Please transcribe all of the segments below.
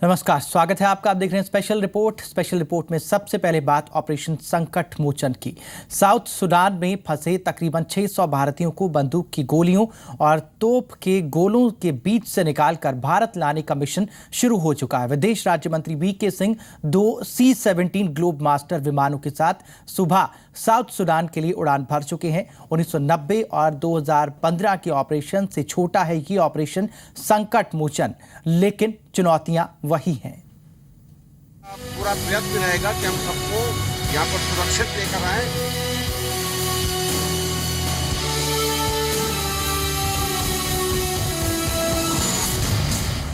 नमस्कार, स्वागत है आपका। आप देख रहे हैं स्पेशल रिपोर्ट में सबसे पहले बात ऑपरेशन संकट मोचन की। साउथ सूडान में फंसे तकरीबन 600 भारतीयों को बंदूक की गोलियों और तोप के गोलों के बीच से निकालकर भारत लाने का मिशन शुरू हो चुका है। विदेश राज्य मंत्री VK Singh 2 C-17 globe master विमानों के साथ सुबह साउथ सूडान के लिए उड़ान भर चुके हैं। 1990 और 2015 के ऑपरेशन से छोटा है ये ऑपरेशन संकट मोचन, लेकिन चुनौतियां वही हैं। पूरा प्रयत्न रहेगा कि हम सबको यहाँ पर सुरक्षित लेकर आए।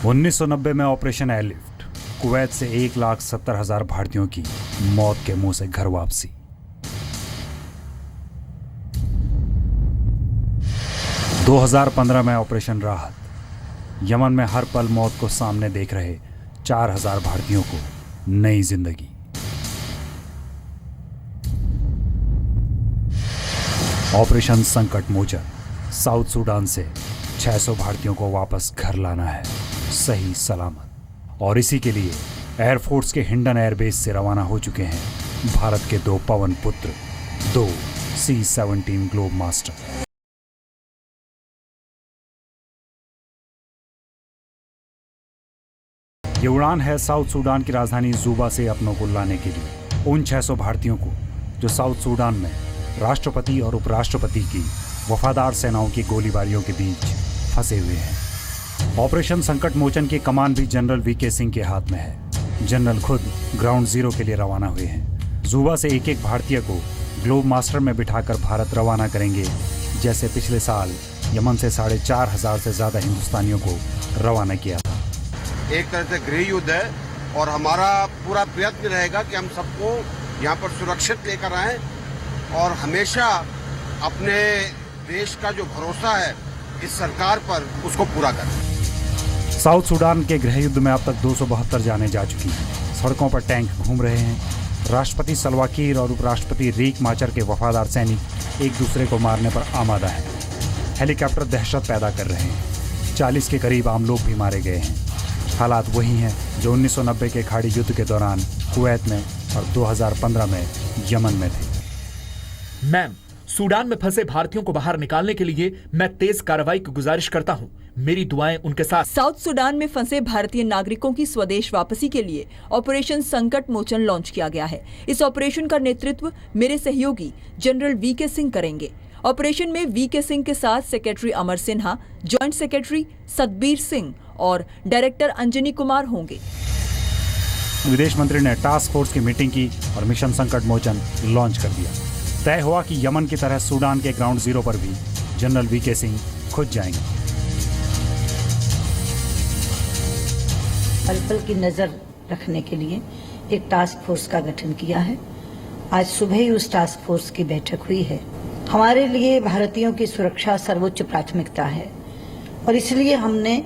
उन्नीस 1990 में ऑपरेशन एयरलिफ्ट, कुवैत से 1,70,000 भारतीयों की मौत के मुंह से घर वापसी। – 2015 में ऑपरेशन राहत, यमन में हर पल मौत को सामने देख रहे 4,000 भारतीयों को नई जिंदगी। ऑपरेशन संकट मोचन, साउथ सूडान से 600 भारतीयों को वापस घर लाना है सही सलामत। और इसी के लिए एयरफोर्स के हिंडन एयरबेस से रवाना हो चुके हैं भारत के 2 पवन पुत्र, 2 C-17 ग्लोब मास्टर। ये उड़ान है साउथ सूडान की राजधानी जुबा से अपनों को लाने के लिए। उन 600 भारतीयों को जो साउथ सूडान में राष्ट्रपति और उपराष्ट्रपति की वफादार सेनाओं की गोलीबारियों के बीच फंसे हुए हैं। ऑपरेशन संकट मोचन की कमान भी जनरल वीके सिंह के हाथ में है। जनरल खुद ग्राउंड जीरो के लिए रवाना हुए हैं। जुबा से एक एक भारतीय को ग्लोब मास्टर में बिठाकर भारत रवाना करेंगे, जैसे पिछले साल यमन से 4,500 से ज्यादा हिंदुस्तानियों को रवाना किया था। एक तरह से गृह युद्ध है और हमारा पूरा प्रयत्न रहेगा कि हम सबको यहाँ पर सुरक्षित लेकर आए और हमेशा अपने देश का जो भरोसा है इस सरकार पर उसको पूरा करें। साउथ सूडान के गृह युद्ध में अब तक 272 जानें जा चुकी हैं। सड़कों पर टैंक घूम रहे हैं। राष्ट्रपति सल्वा किर और उपराष्ट्रपति रिक माचर के वफादार सैनिक एक दूसरे को मारने पर आमादा हैं। हेलीकॉप्टर दहशत पैदा कर रहे हैं। 40 के करीब आम लोग भी मारे गए हैं। हालात वही हैं जो 1990 के खाड़ी युद्ध के दौरान कुवैत में और 2015 में यमन में थे। मैम, सूडान में फंसे भारतीयों को बाहर निकालने के लिए मैं तेज कार्रवाई की गुजारिश करता हूं। मेरी दुआएं उनके साथ। साउथ सूडान में फंसे भारतीय नागरिकों की स्वदेश वापसी के लिए ऑपरेशन संकट मोचन लॉन्च किया गया है। इस ऑपरेशन का नेतृत्व मेरे सहयोगी जनरल वीके सिंह करेंगे। ऑपरेशन में वीके सिंह के साथ सेक्रेटरी अमर सिन्हा, ज्वाइंट सेक्रेटरी सतबीर सिंह और डायरेक्टर अंजनी कुमार होंगे। विदेश मंत्री ने टास्क फोर्स की मीटिंग की और मिशन संकट मोचन लॉन्च कर दिया। तय हुआ कि यमन की तरह सूडान के ग्राउंड जीरो पर भी जनरल वीके सिंह खुद जाएंगे। पल पल की नजर रखने के लिए एक टास्क फोर्स का गठन किया है। आज सुबह ही उस टास्क फोर्स की बैठक हुई है। हमारे लिए भारतीयों की सुरक्षा सर्वोच्च प्राथमिकता है और इसलिए हमने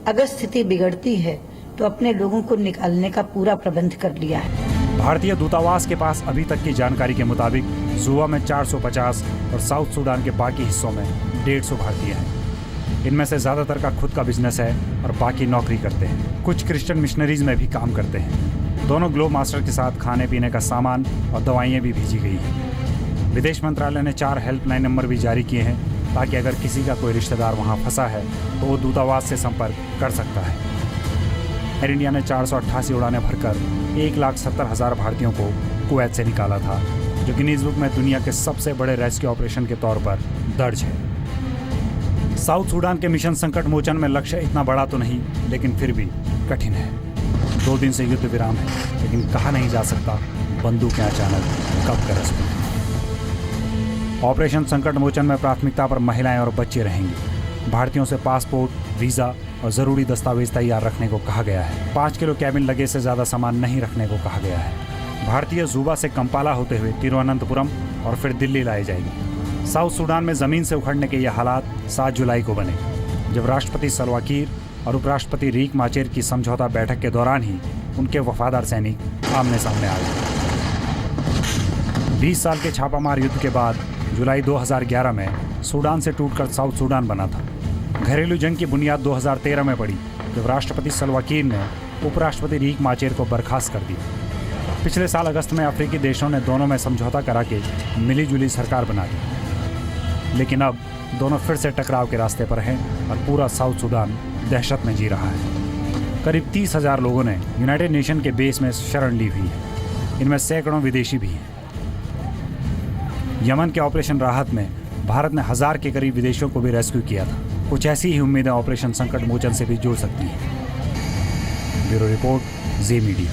अगर स्थिति बिगड़ती है तो अपने लोगों को निकालने का पूरा प्रबंध कर लिया है। भारतीय दूतावास के पास अभी तक की जानकारी के मुताबिक जुबा में 450 और साउथ सूडान के बाकी हिस्सों में 150 भारतीय हैं। इनमें से ज्यादातर का खुद का बिजनेस है और बाकी नौकरी करते हैं। कुछ क्रिश्चियन मिशनरीज में भी काम करते हैं। दोनों ग्लोब मास्टर के साथ खाने पीने का सामान और दवाइयाँ भी भेजी गई हैं। विदेश मंत्रालय ने 4 हेल्पलाइन नंबर भी जारी किए हैं ताकि अगर किसी का कोई रिश्तेदार वहां फंसा है तो वो दूतावास से संपर्क कर सकता है। एयर इंडिया ने 488 उड़ानें भरकर 1,70,000 भारतीयों को कुवैत से निकाला था, जो गिनीज बुक में दुनिया के सबसे बड़े रेस्क्यू ऑपरेशन के तौर पर दर्ज है। साउथ सूडान के मिशन संकट मोचन में लक्ष्य इतना बड़ा तो नहीं, लेकिन फिर भी कठिन है। 2 दिन से युद्ध विराम है, लेकिन कहा नहीं जा सकता बंदूकें अचानक कब बरस पड़ें। ऑपरेशन संकट मोचन में प्राथमिकता पर महिलाएं और बच्चे रहेंगे। भारतीयों से पासपोर्ट, वीजा और जरूरी दस्तावेज तैयार रखने को कहा गया है। 5 किलो कैबिन लगेज से ज्यादा सामान नहीं रखने को कहा गया है। भारतीय जुबा से कंपाला होते हुए तिरुवनंतपुरम और फिर दिल्ली लाए जाएंगे। साउथ सूडान में जमीन से उखड़ने के ये हालात 7 जुलाई को बने, जब राष्ट्रपति सल्वा किर और उपराष्ट्रपति रिक माचर की समझौता बैठक के दौरान ही उनके वफादार सैनिक आमने सामने आ गए। 20 साल के छापामार युद्ध के बाद जुलाई 2011 में सूडान से टूटकर साउथ सूडान बना था। घरेलू जंग की बुनियाद 2013 में पड़ी, जब राष्ट्रपति सल्वा किर ने उपराष्ट्रपति रीक माचेर को बर्खास्त कर दिया। पिछले साल अगस्त में अफ्रीकी देशों ने दोनों में समझौता करा के मिलीजुली सरकार बना दी, लेकिन अब दोनों फिर से टकराव के रास्ते पर हैं और पूरा साउथ सूडान दहशत में जी रहा है। करीब 30,000 लोगों ने यूनाइटेड नेशन के बेस में शरण ली हुई है, इनमें सैकड़ों विदेशी भी हैं। यमन के ऑपरेशन राहत में भारत ने 1000 के करीब विदेशियों को भी रेस्क्यू किया था। कुछ ऐसी ही उम्मीदें ऑपरेशन संकट मोचन से भी जुड़ सकती हैं। ब्यूरो रिपोर्ट, जी मीडिया।